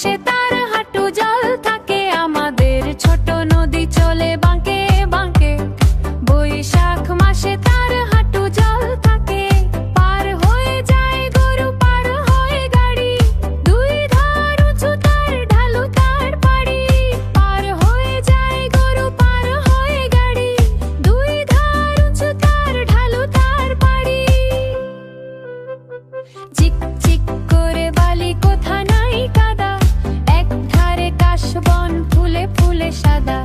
মাসে তার হাঁটু জল থাকে, আমাদের ছোট নদী চলে বাঁকে বাঁকে। বৈশাখ মাসে তার হাঁটু জল থাকে, পার হয়ে যায় গরু পার হয়ে গাড়ি, দুই ধার উঁচু তার ঢালু তার পাড়ি। পার হয়ে যায় গরু পার হয়ে গাড়ি, দুই ধার উঁচু তার ঢালু তার পাড়ি। চিক চিক করে বালি কোথা নাই কাদা, এক ধারে কাশবন ফুলে ফুলে সাদা।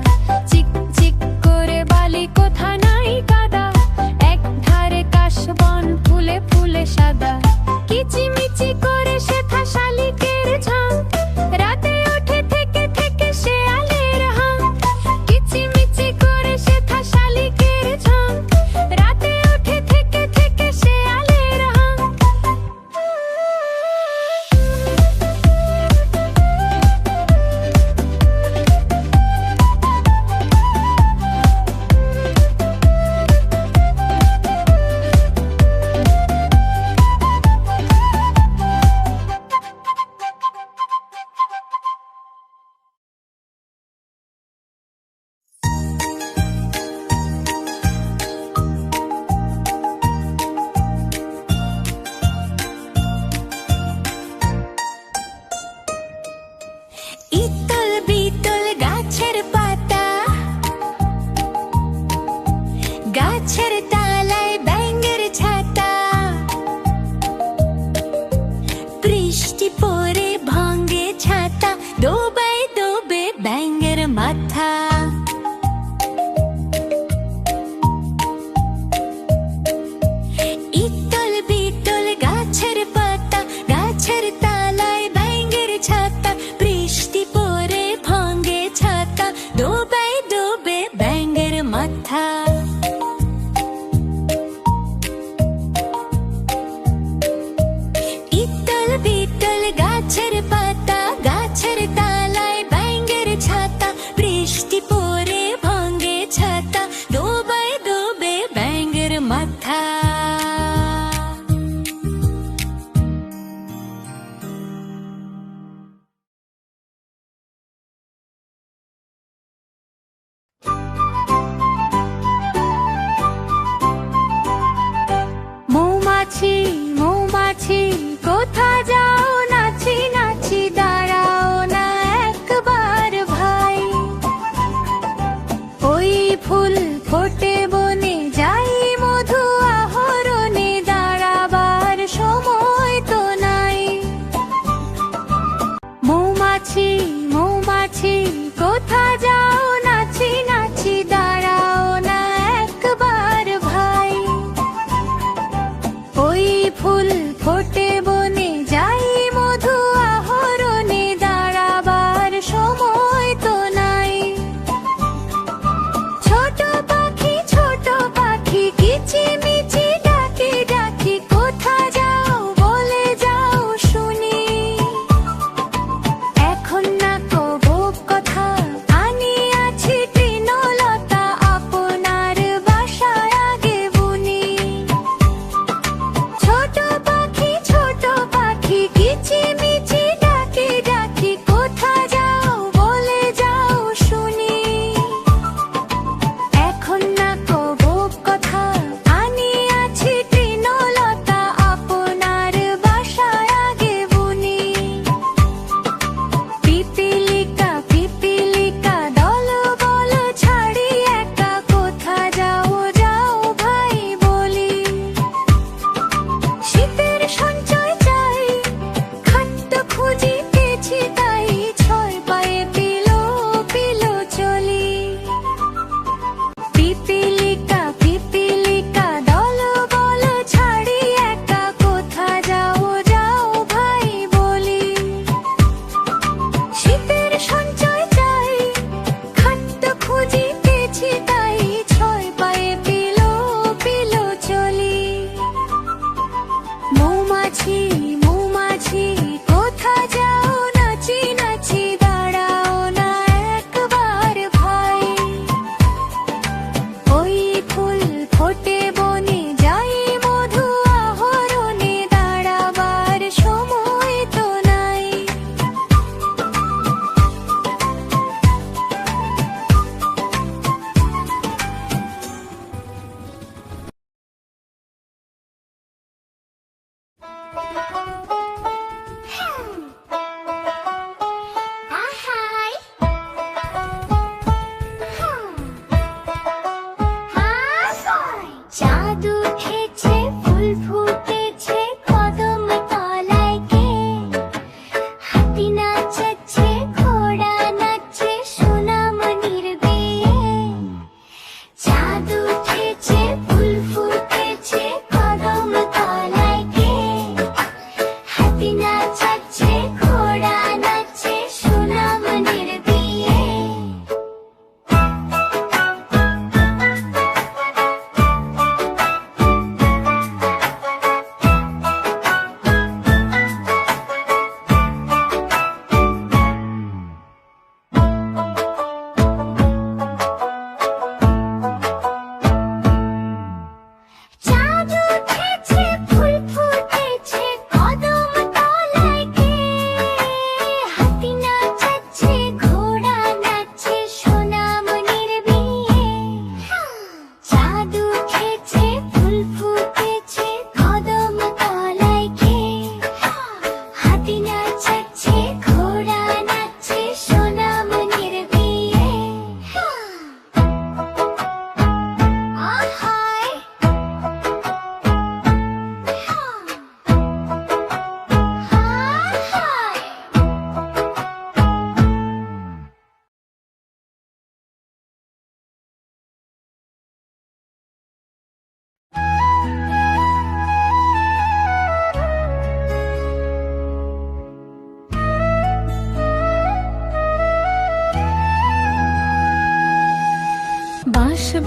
চিক চিক করে বালি কোথা নাই কাদা, এক ধারে কাশবন ফুলে ফুলে সাদা। কিচিমিচি করে সেথা শালিকের ঝাঁক, রাতে ওঠে থেকে থেকে শেয়ালের হাঁক। কিচিমিচি করে সেথা শালিকের ঝাঁক, রাতে ওঠে থেকে থেকে শেয়ালের হাঁক। ইতল বিতল গাছের পাতা, গাছের তলায় ব্যাঙের ছাতা। বৃষ্টি পড়ে ভাঙে ছাতা, ডোবায় ডোবে ব্যাঙের মাথা। ইতল বিতল গাছের পাতা, গাছের তলায় ব্যাঙের ছাতা। বৃষ্টি পড়ে ভাঙে ছাতা, ডোবায় ডোবে ব্যাঙের মাথা। ইতল বিতল গাছের পাতা, গাছের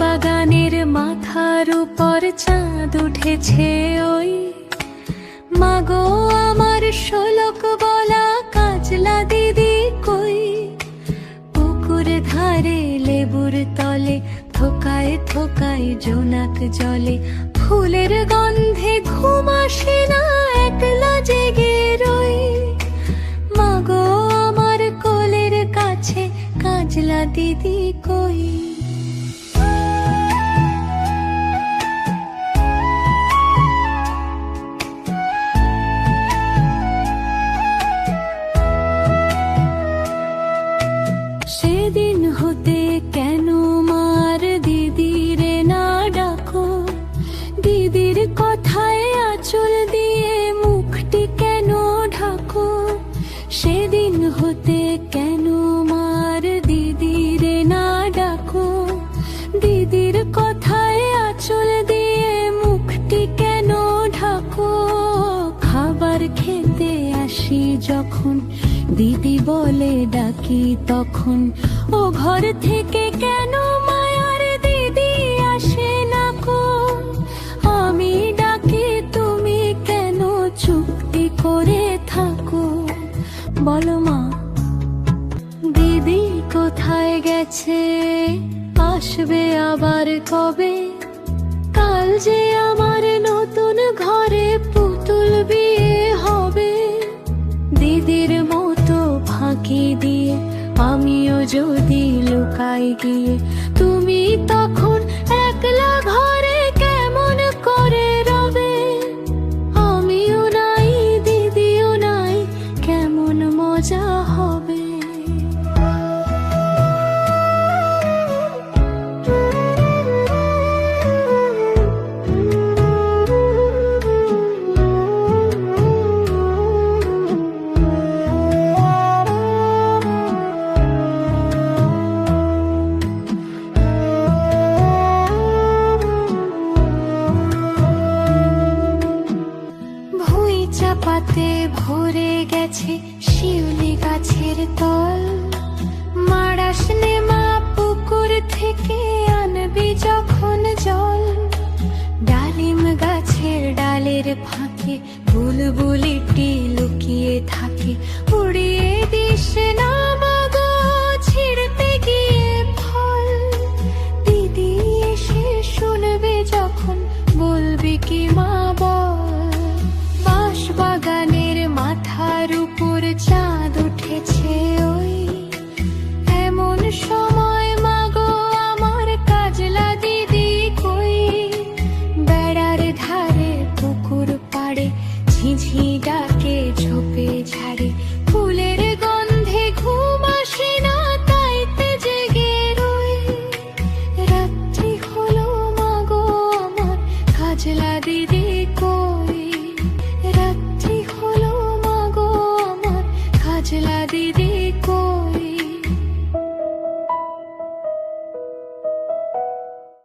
বাগানের মাথার উপর চাঁদ উঠেছে ওই, মাগো আমার শোলক বলা কাজলা দিদি কই। পুকুর ধারে লেবুর তলে থোকায় থোকায় জোনাক জলে, ফুলের গন্ধে ঘুম আসে না একলা জেগে রই। মাগো আমার কোলের কাছে কাজলা দিদি কই। সেদিন হতে কেন মার দিদিরে না ডাকো, দিদির কথায় আঁচল দিয়ে মুখটি কেন ঢাকো। সেদিন হতে কেন মার দিদিরে না ডাকো, দিদির কথায় আঁচল দিয়ে মুখটি কেন ঢাকো। খাবার খেতে আসি যখন দিদি বলে ডাকি তখন, ও ঘর থেকে কেন মায়ার দিদি আসে না কো। আমি ডাকি তুমি কেন চুপটি করে থাকো, বলো মা দিদি কোথায় গেছে, আসবে আবার কবে। কাল যে আমার নতুন ঘরে পুতুল বিয়ে হবে, দিদির মতো ফাঁকি দিয়ে আমিও যদি লুকাই গিয়ে, তুমি তখন একলা ঘরে কেমন করে রবে। আমিও নাই দিদিও নাই, কেমন মজা হবে। চাপাতে ভরে গেছে শিউলি গাছের তল, মারাস নে মা পুকুর থেকে আনবি যখন জল। ডালিম গাছের ডালের ফাঁকে বুলবুলিটি লুকিয়ে থাকে, উড়িয়ে দিস না মাগো ছিঁড়তে গিয়ে ফল। দিদি এসে শুনবে যখন বলবি কি মা বল। বাগানের মাথার উপর চাঁদ উঠেছে ওই, এমন সময় মাগো আমার কাজলা দিদি কই। বেড়ার ধারে পুকুর পাড়ে ঝিঝি ডাকে ঝোপে ঝাড়ে, ফুলের গন্ধে ঘুম আসে না তাইতে জেগে রই। রাত্রি হলো মাগো আমার কাজলা দিদি কই, রাত্রি হলো মাগো আমার কাজলা দিদি কই।